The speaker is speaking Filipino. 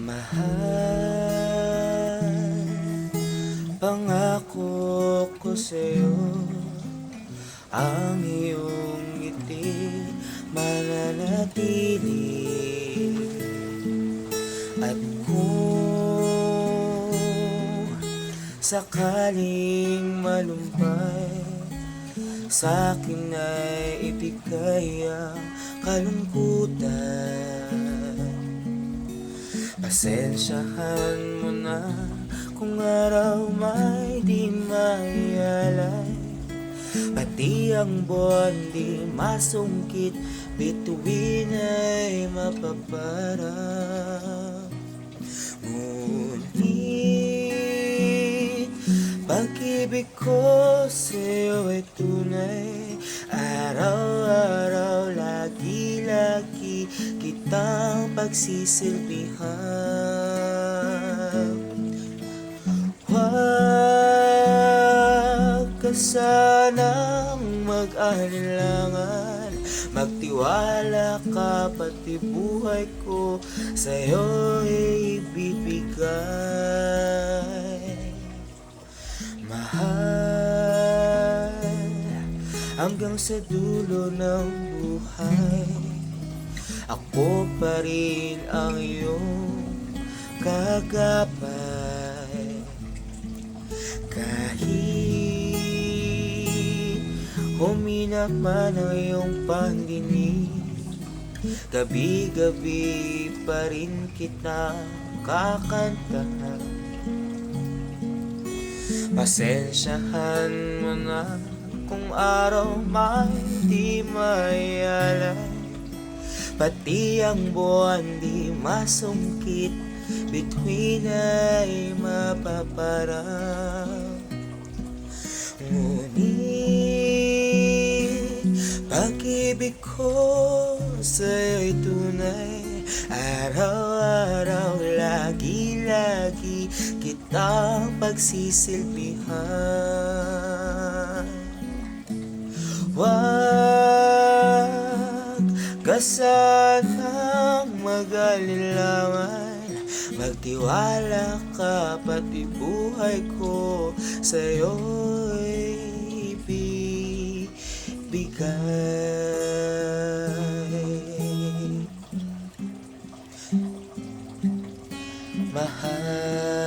Mahal, pangako ko sa'yo, ang iyong ngiti mananatili. At kung sakaling malumpay, sa'kin ay ibigay ang kalungkutan. Pasensyahan mo na kung araw may di maialay, pati ang buwan di masungkit, bituin ay mapaparang. Ngunit pag-ibig ko sa'yo ay tunay, araw-araw, lagi-lagi kitang pagsisilbihan. Huwag ka sanang mag-alinlangan, magtiwala ka, pati buhay ko sa'yo ibibigay. Mahal, hanggang sa dulo ng buhay, ako pa rin ang iyong kagabay. Kahit humina man ang iyong pandinig, gabi-gabi pa rin kita kakantahan. Pasensyahan mo na kung araw man di maialay, pati ang buwan di masungkit, bituin ay mapaparang. Ngunit pag-ibig ko sa'yo'y tunay, araw-araw, lagi-lagi kitang pagsisilbihan. Huwag ka sanang mag-alinlangan, magtiwala ka, pati buhay ko sa'yo'y ibibigay. Mahal.